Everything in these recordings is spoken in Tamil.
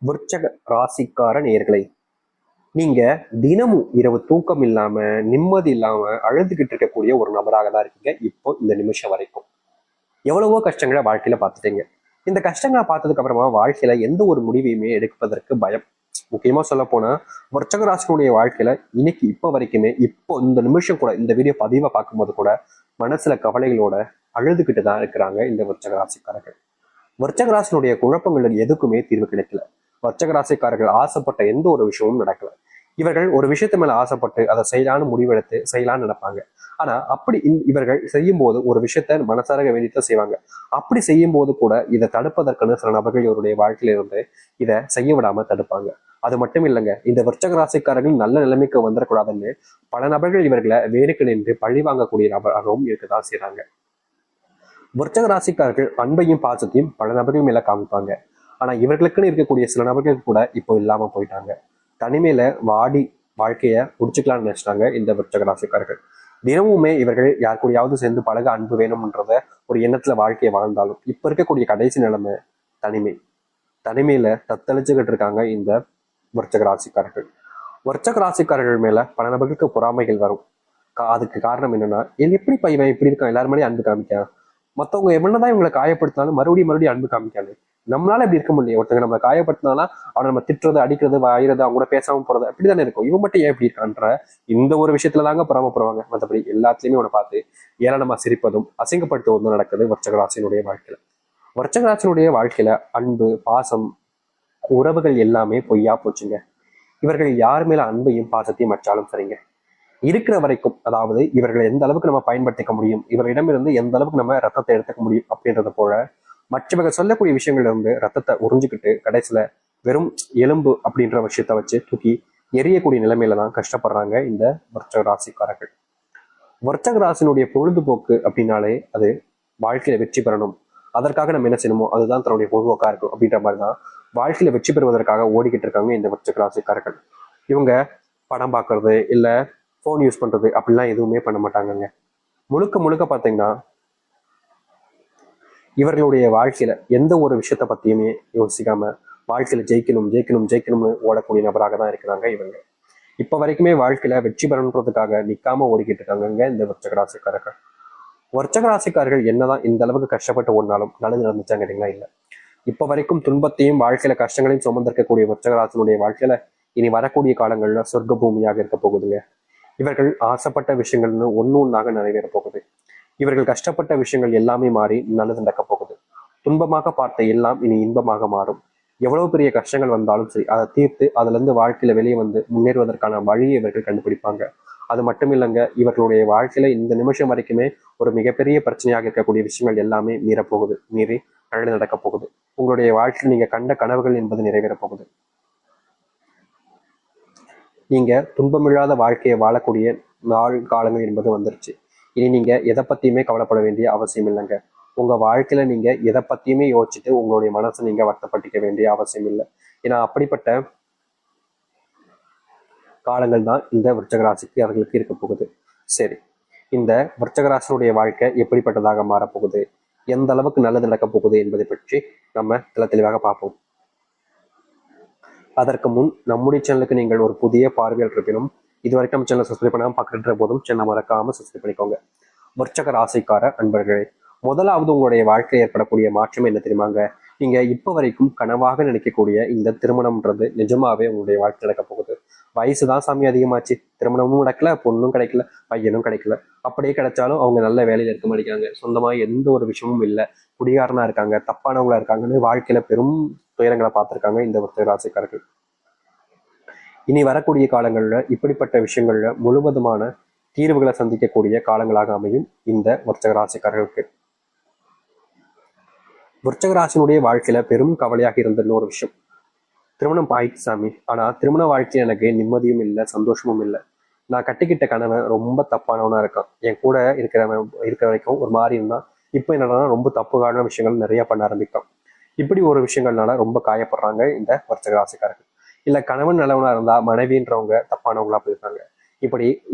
விருச்சக ராசிக்கார நேயர்களே, நீங்க தினமும் இரவு தூக்கம் இல்லாம நிம்மதி இல்லாம அழுதுகிட்டு இருக்கக்கூடிய ஒரு நபராக தான் இருக்கீங்க இப்போ இந்த நிமிஷம் வரைக்கும். எவ்வளவோ கஷ்டங்களை வாழ்க்கையில பார்த்துட்டீங்க. இந்த கஷ்டங்களை பார்த்ததுக்கு அப்புறமா வாழ்க்கையில எந்த ஒரு முடிவையுமே எடுப்பதற்கு பயம். முக்கியமா சொல்ல போனா விருச்சக ராசினுடைய வாழ்க்கையில இன்னைக்கு இப்ப வரைக்குமே இப்போ இந்த நிமிஷம் கூட இந்த வீடியோ பதிவை பார்க்கும்போது கூட மனசுல கவலைகளோட அழுதுகிட்டு தான் இருக்கிறாங்க இந்த விருச்சக ராசிக்காரர்கள். விருச்சக ராசினுடைய குழப்பங்களுக்கு எதுக்குமே தீர்வு கிடைக்கல. விருச்சக ராசிக்காரர்கள் ஆசைப்பட்ட எந்த ஒரு விஷயமும் நடக்கல. இவர்கள் ஒரு விஷயத்து மேல ஆசைப்பட்டு அதை செய்யலான்னு முடிவெடுத்து செய்யலான்னு நினைப்பாங்க. ஆனா அப்படி இவர்கள் செய்யும் போது ஒரு விஷயத்த மனசார வேண்டித்தான் செய்வாங்க. அப்படி செய்யும் போது கூட இதை தடுப்பதற்கான சில நபர்கள் இவருடைய வாழ்க்கையில இருந்து இதை செய்ய விடாம தடுப்பாங்க. அது மட்டும் இல்லைங்க, இந்த விருச்சக ராசிக்காரர்கள் நல்ல நிலைமைக்கு வந்துடக்கூடாதுன்னு பல நபர்கள் இவர்களை வேருக்கு நின்று பழி வாங்கக்கூடிய நபராகவும் இருக்கதான் செய்யறாங்க. விருச்சக ராசிக்காரர்கள் அன்பையும் பாசத்தையும் பல நபர்கள் மேல காமிப்பாங்க. ஆனா இவர்களுக்குன்னு இருக்கக்கூடிய சில நபர்கள் கூட இப்போ இல்லாம போயிட்டாங்க. தனிமையில வாடி வாழ்க்கைய முடிச்சுக்கலாம்னு நினைச்சிட்டாங்க இந்த விருச்சக ராசிக்காரர்கள். தினமுமே இவர்கள் யார் கூடயாவது சேர்ந்து பழக அன்பு வேணும்ன்றத ஒரு எண்ணத்துல வாழ்க்கையை வாழ்ந்தாலும் இப்ப இருக்கக்கூடிய கடைசி நிலைமை தனிமை. தனிமையில தத்தளிச்சுக்கிட்டு இருக்காங்க இந்த விருச்சக ராசிக்காரர்கள். விருச்சக ராசிக்காரர்கள் மேல பல நபர்களுக்கு பொறாமைகள் வரும். அதுக்கு காரணம் என்னன்னா, எப்படி பையன் இப்படி இருக்கான், எல்லாரும் மேலேயும் அன்பு காமிக்கான், மத்தவங்க எவ்வளவுதான் இவங்களை காயப்படுத்தினாலும் மறுபடியும் அன்பு காமிக்காது. நம்மளால இப்படி இருக்க முடியும். ஒருத்தங்க நம்ம காயப்படுத்தினாலும் அவனை நம்ம திட்டுறது, அடிக்கிறது, வாயிறது, அவங்க கூட பேசாம போறது அப்படித்தானே இருக்கும். இவன் மட்டும் ஏன் இப்படி இருக்கான்ற இந்த ஒரு விஷயத்துல தாங்க பொறாமப்படுவாங்க. மற்றபடி எல்லாத்துலயுமே அவனை பார்த்து ஏளனமா சிரிப்பதும் அசிங்கப்படுத்துவதும் நடக்குது விருச்சகராசினுடைய வாழ்க்கையில. விருச்சகராசினுடைய வாழ்க்கையில அன்பு, பாசம், உறவுகள் எல்லாமே பொய்யா போச்சுங்க. இவர்கள் யார் மேல அன்பையும் பாசத்தையும் வச்சாலும் சரிங்க, இருக்கிற வரைக்கும், அதாவது இவர்களை எந்த அளவுக்கு நம்ம பயன்படுத்திக்க முடியும், இவரிடமிருந்து எந்த அளவுக்கு நம்ம ரத்தத்தை எடுத்துக்க முடியும் அப்படின்றது போல மற்றவர்கள் சொல்லக்கூடிய விஷயங்கள்ல இருந்து ரத்தத்தை உறிஞ்சிக்கிட்டு கடைசியில வெறும் எலும்பு அப்படின்ற விஷயத்த வச்சு தூக்கி எரியக்கூடிய நிலைமையில தான் கஷ்டப்படுறாங்க இந்த விருச்சக ராசிக்காரர்கள். விருச்சக ராசினுடைய பொழுதுபோக்கு அப்படின்னாலே அது வாழ்க்கையில வெற்றி பெறணும், அதற்காக நம்ம என்ன செய்யணுமோ அதுதான் தன்னுடைய பொழுதுபோக்கா இருக்கும் அப்படின்ற மாதிரிதான் வாழ்க்கையில வெற்றி பெறுவதற்காக ஓடிக்கிட்டு இருக்காங்க இந்த விருச்சக ராசிக்காரர்கள். இவங்க படம் பார்க்கறது இல்ல ஃபோன் யூஸ் பண்றது அப்படிலாம் எதுவுமே பண்ண மாட்டாங்கங்க. முழுக்க முழுக்க பார்த்தீங்கன்னா இவர்களுடைய வாழ்க்கையில எந்த ஒரு விஷயத்த பத்தியுமே யோசிக்காம வாழ்க்கையில ஜெயிக்கணும் ஜெயிக்கணும் ஜெயிக்கணும்னு ஓடக்கூடிய நபராக தான் இருக்கிறாங்க இவங்க. இப்ப வரைக்குமே வாழ்க்கையில வெற்றி பெறணுன்றதுக்காக நிக்காம ஓடிக்கிட்டு இருக்காங்க இந்த விருச்சக ராசிக்காரர்கள். விருச்சக ராசிக்காரர்கள் என்னதான் இந்த அளவுக்கு கஷ்டப்பட்டு ஓடினாலும் நல்லது நடந்துச்சாங்க கேட்டீங்களா? இல்ல. இப்ப வரைக்கும் துன்பத்தையும் வாழ்க்கையில கஷ்டங்களையும் சுமந்திருக்கக்கூடிய விருச்சக ராசினுடைய வாழ்க்கையில இனி வரக்கூடிய காலங்கள்ல சொர்க்க பூமியாக இருக்க போகுதுங்க. இவர்கள் ஆசைப்பட்ட விஷயங்கள்னு ஒன்னொன்னாக நிறைவேற போகுது. இவர்கள் கஷ்டப்பட்ட விஷயங்கள் எல்லாமே மாறி நல்லது நடக்க போகுது. துன்பமாக பார்த்த எல்லாம் இனி இன்பமாக மாறும். எவ்வளவு பெரிய கஷ்டங்கள் வந்தாலும் சரி அதை தீர்த்து அதுல இருந்து வாழ்க்கையில வெளியே வந்து முன்னேறுவதற்கான வழியை இவர்கள் கண்டுபிடிப்பாங்க. அது மட்டும் இல்லைங்க, இவர்களுடைய வாழ்க்கையில இந்த நிமிஷம் வரைக்குமே ஒரு மிகப்பெரிய பிரச்சனையாக இருக்கக்கூடிய விஷயங்கள் எல்லாமே மீறப்போகுது, மீறி நல்லது நடக்க போகுது. உங்களுடைய வாழ்க்கையில் நீங்க கண்ட கனவுகள் என்பது நிறைவேற போகுது. நீங்க துன்பமில்லாத வாழ்க்கையை வாழக்கூடிய நாள் காலங்கள் என்பது வந்துருச்சு. இனி நீங்க எதை பத்தியுமே கவலைப்பட வேண்டிய அவசியம் இல்லைங்க. உங்க வாழ்க்கையில நீங்க எதை பத்தியுமே யோசிச்சுட்டு உங்களுடைய மனசை நீங்க வருத்தப்பட்டிக்க வேண்டிய அவசியம் இல்லை. ஏன்னா அப்படிப்பட்ட காலங்கள் தான் இந்த விருச்சக ராசிக்கு அவர்களுக்கு இருக்க போகுது. சரி, இந்த விருச்சக ராசினுடைய வாழ்க்கை எப்படிப்பட்டதாக மாறப்போகுது, எந்த அளவுக்கு நல்லது நடக்க போகுது என்பதை பற்றி நம்ம தெளிவாக பார்ப்போம். அதற்கு முன் நம்முடைய சேனலுக்கு நீங்கள் ஒரு புதிய பார்வையில் இருப்பினும் இதுவரைக்கும் நம்ம சேனலை சப்ஸ்கிரைப் பண்ணாமல் பார்க்கின்ற போதும் சேனலை மறக்காம சப்ஸ்கிரைப் பண்ணிக்கோங்க. விருச்சக ராசிக்கார அன்பர்களே, முதலாவது உங்களுடைய வாழ்க்கையில் ஏற்படக்கூடிய மாற்றம் என்ன தெரியுமாங்க? நீங்க இப்ப வரைக்கும் கனவாக நினைக்கக்கூடிய இந்த திருமணம்ன்றது நிஜமாவே உங்களுடைய வாழ்க்கை நடக்க போகுது. வயசுதான் சாமி அதிகமாச்சு, திருமணமும் நடக்கல, பொண்ணும் கிடைக்கல, பையனும் கிடைக்கல. அப்படியே கிடைச்சாலும் அவங்க நல்ல வேலையில இருக்க மாட்டேங்கிறாங்க, சொந்தமா எந்த ஒரு விஷயமும் இல்லை, குடிகாரனா இருக்காங்க, தப்பானவங்களா இருக்காங்கன்னு வாழ்க்கையில பெரும் துயரங்களை பார்த்திருக்காங்க இந்த விருச்சக ராசிக்காரர்கள். இனி வரக்கூடிய காலங்கள்ல இப்படிப்பட்ட விஷயங்கள்ல முழுவதுமான தீர்வுகளை சந்திக்கக்கூடிய காலங்களாக அமையும் இந்த விருச்சக ராசிக்காரர்களுக்கு. விருச்சக ராசினுடைய வாழ்க்கையில பெரும் கவலையாக இருந்த இன்னொரு விஷயம், திருமணம் ஆயிடுச்சு சாமி, ஆனா திருமண வாழ்க்கையில் எனக்கு நிம்மதியும் இல்லை, சந்தோஷமும் இல்லை. நான் கட்டிக்கிட்ட கணவன் ரொம்ப தப்பானவனா இருக்கான், என் கூட இருக்கிற வரைக்கும் ஒரு மாதிரி இருந்தான், இப்போ என்னன்னா ரொம்ப தப்புக்கான விஷயங்கள் நிறைய பண்ண ஆரம்பிக்கும். இப்படி ஒரு விஷயங்கள்னால ரொம்ப காயப்படுறாங்க இந்த விருச்சக ராசிக்காரர்கள். இல்ல கணவன் நல்லவனா இருந்தா மனைவின்றவங்க தப்பானவங்களா போயிருக்காங்க. இப்படி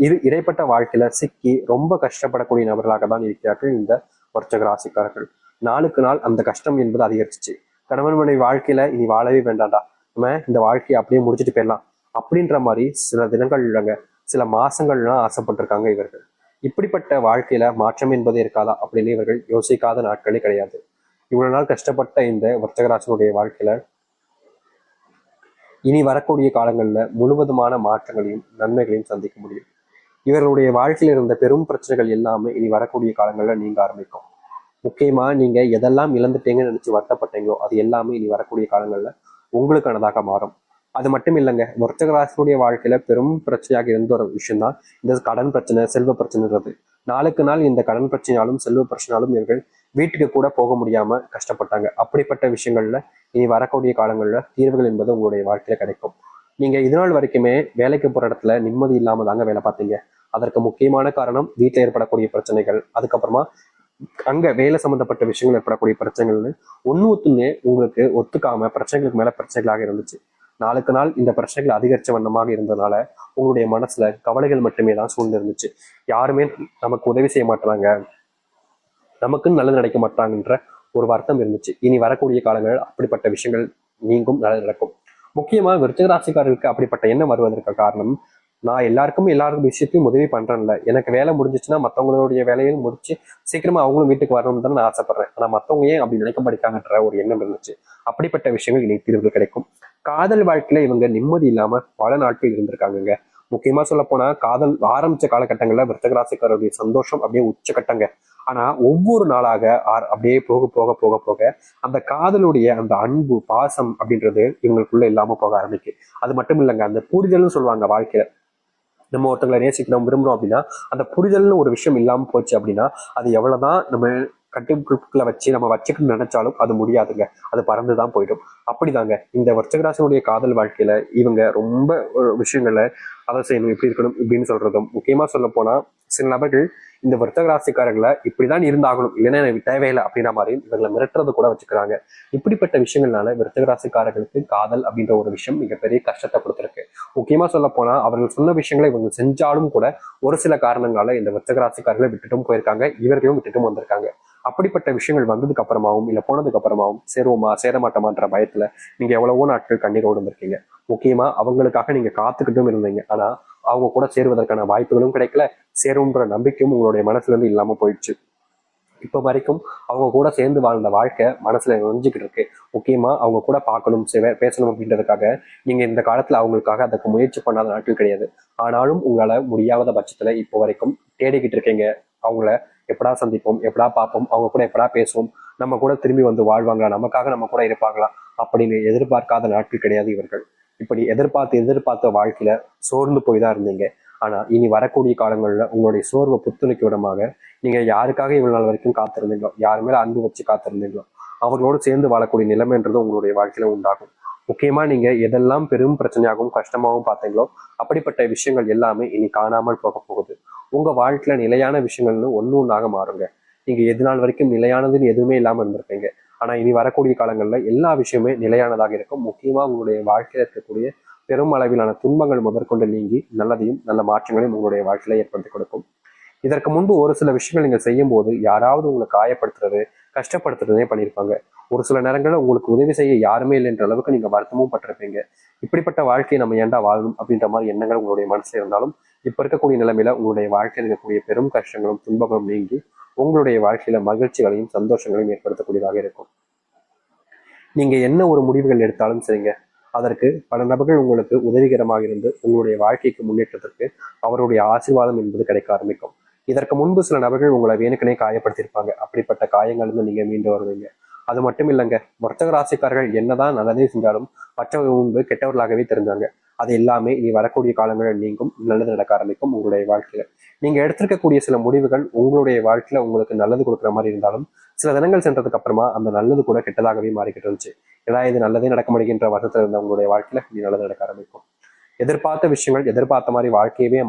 இடைப்பட்ட வாழ்க்கையில சிக்கி ரொம்ப கஷ்டப்படக்கூடிய நபர்களாக தான் இருக்கிறார்கள் இந்த விருச்சக ராசிக்காரர்கள். நாளுக்கு நாள் அந்த கஷ்டம் என்பது அதிகரிச்சிச்சு. கணவன் மனைவி வாழ்க்கையில இனி வாழவே வேண்டாம்டா, நம்ம இந்த வாழ்க்கையை அப்படியே முடிச்சுட்டு போயிடலாம் அப்படின்ற மாதிரி சில தினங்கள் இல்லைங்க, சில மாசங்கள்லாம் ஆசைப்பட்டிருக்காங்க இவர்கள். இப்படிப்பட்ட வாழ்க்கையில மாற்றம் என்பதே இருக்காதா அப்படின்னு இவர்கள் யோசிக்காத நாட்களே கிடையாது. இவ்வளவு நாள் கஷ்டப்பட்ட இந்த விருச்சிகராசினுடைய வாழ்க்கையில இனி வரக்கூடிய காலங்கள்ல முழுவதுமான மாற்றங்களையும் நன்மைகளையும் சந்திக்க முடியும். இவர்களுடைய வாழ்க்கையில் இருந்த பெரும் பிரச்சனைகள் எல்லாமே இனி வரக்கூடிய காலங்கள்ல நீங்க ஆரம்பிக்கும். முக்கியமா நீங்க எதெல்லாம் இழந்துட்டீங்கன்னு நினைச்சு வருத்தப்பட்டீங்களோ அது எல்லாமே இனி வரக்கூடிய காலங்கள்ல உங்களுக்கானதாக மாறும். அது மட்டும் இல்லைங்க, விருச்சிக ராசியுடைய வாழ்க்கையில பெரும் பிரச்சனையாக இருந்த ஒரு விஷயம் தான் இந்த கடன் பிரச்சனை, செல்வ பிரச்சனைன்றது. நாளுக்கு நாள் இந்த கடன் பிரச்சனையாலும் செல்வ பிரச்சனையாலும் இவர்கள் வீட்டுக்கு கூட போக முடியாம கஷ்டப்பட்டாங்க. அப்படிப்பட்ட விஷயங்கள்ல இனி வரக்கூடிய காலங்கள்ல தீர்வுகள் என்பது உங்களுடைய வாழ்க்கையில கிடைக்கும். நீங்க இது நாள் வரைக்குமே வேலைக்கு போற இடத்துல நிம்மதி இல்லாம தாங்க வேலை பார்த்தீங்க. அதற்கு முக்கியமான காரணம் வீட்டில் ஏற்படக்கூடிய பிரச்சனைகள், அதுக்கப்புறமா அங்க வேலை சம்பந்தப்பட்ட விஷயங்கள் ஏற்படக்கூடிய பிரச்சனைகள்னு ஒண்ணு உங்களுக்கு ஒத்துக்காம பிரச்சனைகளுக்கு மேல பிரச்சனைகளாக இருந்துச்சு. நாளுக்கு நாள் இந்த பிரச்சனைகள் அதிகரிச்ச வண்ணமாக இருந்ததுனால உங்களுடைய மனசுல கவலைகள் மட்டுமே தான் சூழ்ந்து இருந்துச்சு. யாருமே நமக்கு உதவி செய்ய மாட்டாங்க, நமக்குன்னு நல்லது நினைக்க மாட்டாங்கன்ற ஒரு வருத்தம் இருந்துச்சு. இனி வரக்கூடிய காலங்கள் அப்படிப்பட்ட விஷயங்கள் நீங்கும், நல்லது நடக்கும். முக்கியமா விருச்சிக ராசிக்காரர்களுக்கு அப்படிப்பட்ட எண்ணம் வருவதற்கு காரணம், நான் எல்லாருக்கும் விஷயத்தையும் உதவி பண்றேன்ல, எனக்கு வேலை முடிஞ்சிச்சுன்னா மற்றவங்களுடைய வேலையும் முடிச்சு சீக்கிரமா அவங்களும் வீட்டுக்கு வரணும்னு தான் நான் ஆசைப்படுறேன். ஆனா மற்றவங்க ஏன் அப்படி நினைக்க மாட்டாங்கன்ற ஒரு எண்ணம் இருந்துச்சு. அப்படிப்பட்ட விஷயங்கள் இனி தீர்வுகள் கிடைக்கும். காதல் வாழ்க்கையில இவங்க நிம்மதி இல்லாம பல நாட்கள் இருந்திருக்காங்க. முக்கியமா சொல்ல போனா காதல் ஆரம்பிச்ச காலகட்டங்கள்ல விருச்சிக ராசிக்காரருடைய சந்தோஷம் அப்படியே உச்சக்கட்டங்க. ஆனா ஒவ்வொரு நாளாக அப்படியே போக போக போக போக அந்த காதலுடைய அந்த அன்பு பாசம் அப்படின்றது இவங்களுக்குள்ள இல்லாம போக ஆரம்பிக்கு. அது மட்டும் இல்லைங்க, அந்த புரிதல்னு சொல்லுவாங்க வாழ்க்கையில. நம்ம ஒருத்தங்களை நேசிக்கிறோம் விரும்புறோம் அப்படின்னா அந்த புரிதல்னு ஒரு விஷயம் இல்லாம போச்சு அப்படின்னா அது எவ்வளவுதான் நம்ம கட்டுக்குள்ள வச்சு நம்ம வச்சுக்கணும்னு நினைச்சாலும் அது முடியாதுங்க, அது பறந்துதான் போயிடும். அப்படிதாங்க இந்த விருச்சிகராசினுடைய காதல் வாழ்க்கையில இவங்க ரொம்ப விஷயங்களை அதை செய்யணும் இப்படி இருக்கணும் இப்படின்னு சொல்றதும், முக்கியமா சொல்ல போனா சில நபர்கள் இந்த விருச்சிக ராசிக்காரர்களை இப்படிதான் இருந்தாகணும் இல்லைன்னா எனக்கு தேவையில்லை அப்படின்ற மாதிரி இவங்களை மிரட்டுறது கூட வச்சுக்கிறாங்க. இப்படிப்பட்ட விஷயங்கள்னால விருச்சிக ராசிக்காரர்களுக்கு காதல் அப்படின்ற ஒரு விஷயம் மிகப்பெரிய கஷ்டத்தை கொடுத்துருக்கு. முக்கியமா சொல்ல போனா அவர்கள் சொன்ன விஷயங்களை இவங்க செஞ்சாலும் கூட ஒரு சில காரணங்களால இந்த விருச்சிக ராசிக்காரர்களை விட்டுட்டும் போயிருக்காங்க, இவர்களும் விட்டுட்டும் வந்திருக்காங்க. அப்படிப்பட்ட விஷயங்கள் வந்ததுக்கு அப்புறமாவும் இல்ல போனதுக்கு அப்புறமாவும் சேருவோமா சேரமாட்டோமான்ற பயத்துல நீங்க எவ்வளவோ நாட்கள் கண்ணீரோடு இருந்திருக்கீங்க. முக்கியமா அவங்களுக்காக நீங்க காத்துக்கிட்டும் இருந்தீங்க. ஆனா அவங்க கூட சேருவதற்கான வாய்ப்புகளும் கிடைக்கல, சேரும்ன்ற நம்பிக்கையும் உங்களுடைய மனசுல இருந்து இல்லாம போயிடுச்சு. இப்ப வரைக்கும் அவங்க கூட சேர்ந்து வாழ்ந்த வாழ்க்கை மனசுல நெஞ்சுக்கிட்டு இருக்கு. முக்கியமா அவங்க கூட பார்க்கணும் பேசணும் அப்படின்றதுக்காக நீங்க இந்த காலத்துல அவங்களுக்காக அதுக்கு முயற்சி பண்ணாத நாட்கள் கிடையாது. ஆனாலும் உங்களால முடியாத பட்சத்துல இப்போ வரைக்கும் தேடிக்கிட்டு இருக்கீங்க. அவங்கள எப்படா சந்திப்போம், எப்படா பார்ப்போம், அவங்க கூட எப்படா பேசுவோம், நம்ம கூட திரும்பி வந்து வாழ்வாங்களா, நமக்காக நம்ம கூட இருப்பாங்களா அப்படின்னு எதிர்பார்க்காத நாட்கள் கிடையாது இவர்கள். இப்படி எதிர்பார்த்த வாழ்க்கையில சோர்ந்து போய் தான் இருந்தீங்க. ஆனா இனி வரக்கூடிய காலங்கள்ல உங்களுடைய சோர்வை புத்துணர்ச்சி விடமாக நீங்க யாருக்காக இவ்வளவு நாள் வரைக்கும் காத்திருந்தீங்களோ, யார் மேல அன்பு வச்சு காத்திருந்தீங்களோ அவர்களோடு சேர்ந்து வாழக்கூடிய நிலைமைன்றது உங்களுடைய வாழ்க்கையில உண்டாகும். முக்கியமா நீங்க எதெல்லாம் பெரும் பிரச்சனையாகவும் கஷ்டமாகவும் பார்த்தீங்களோ அப்படிப்பட்ட விஷயங்கள் எல்லாமே இனி காணாமல் போக போகுது. உங்க வாழ்க்கையில நிலையான விஷயங்கள்னு ஒண்ணாக மாறுங்க. நீங்க எது நாள் வரைக்கும் நிலையானதுன்னு எதுவுமே இல்லாம இருந்திருப்பீங்க. ஆனா இனி வரக்கூடிய காலங்கள்ல எல்லா விஷயமே நிலையானதாக இருக்கும். முக்கியமா உங்களுடைய வாழ்க்கையில இருக்கக்கூடிய பெரும் அளவிலான துன்பங்கள் முதற்கொண்டு நீங்கி நல்லதையும் நல்ல மாற்றங்களையும் உங்களுடைய வாழ்க்கையில ஏற்படுத்தி கொடுக்கும். இதற்கு முன்பு ஒரு சில விஷயங்கள் நீங்க செய்யும் போது யாராவது உங்களை காயப்படுத்துறது, கஷ்டப்படுத்துறதே பண்ணியிருப்பாங்க. ஒரு சில நேரங்களில் உங்களுக்கு உதவி செய்ய யாருமே இல்லைன்ற அளவுக்கு நீங்க வருத்தமும் பட்டிருப்பீங்க. இப்படிப்பட்ட வாழ்க்கையை நம்ம ஏன்டா வாழணும் அப்படின்ற மாதிரி எண்ணங்கள் உங்களுடைய மனசுல இருந்தாலும் இப்ப இருக்கக்கூடிய நிலைமையில உங்களுடைய வாழ்க்கையில் இருக்கக்கூடிய பெரும் கஷ்டங்களும் துன்பங்களும் நீங்கி உங்களுடைய வாழ்க்கையில மகிழ்ச்சிகளையும் சந்தோஷங்களையும் ஏற்படுத்தக்கூடியதாக இருக்கும். நீங்க என்ன ஒரு முடிவுகள் எடுத்தாலும் சரிங்க, அதற்கு பல நபர்கள் உங்களுக்கு உதவிகரமாக இருந்து உங்களுடைய வாழ்க்கைக்கு முன்னேற்றத்திற்கு அவருடைய ஆசீர்வாதம் என்பது கிடைக்க ஆரம்பிக்கும். இதற்கு முன்பு சில நபர்கள் உங்களை வேணுக்கனே காயப்படுத்தியிருப்பாங்க. அப்படிப்பட்ட காயங்கள் இருந்து நீங்க மீண்டு வருவீங்க. அது மட்டும் இல்லைங்க, வர்த்தக ராசிக்காரர்கள் என்னதான் நல்லதே செஞ்சாலும் மற்றவர்கள் முன்பு கெட்டவர்களாகவே தெரிஞ்சாங்க. அது எல்லாமே இனி வரக்கூடிய காலங்களில் நீங்கும், நல்லது நடக்க ஆரம்பிக்கும் உங்களுடைய வாழ்க்கையில. நீங்க எடுத்திருக்கக்கூடிய சில முடிவுகள் உங்களுடைய வாழ்க்கையில உங்களுக்கு நல்லது கொடுக்குற மாதிரி இருந்தாலும் சில தினங்கள் சென்றதுக்கு அப்புறமா அந்த நல்லது கூட கெட்டதாகவே மாறிக்கிட்டு இருந்துச்சு. ஏன்னா இது நல்லதே நடக்க முடிகின்ற வருஷத்துல இருந்த உங்களுடைய வாழ்க்கையில இனி நல்லது நடக்க ஆரம்பிக்கும். எதிர்பார்த்த விஷயங்கள் எதிர்பார்த்த மாதிரி வாழ்க்கையவே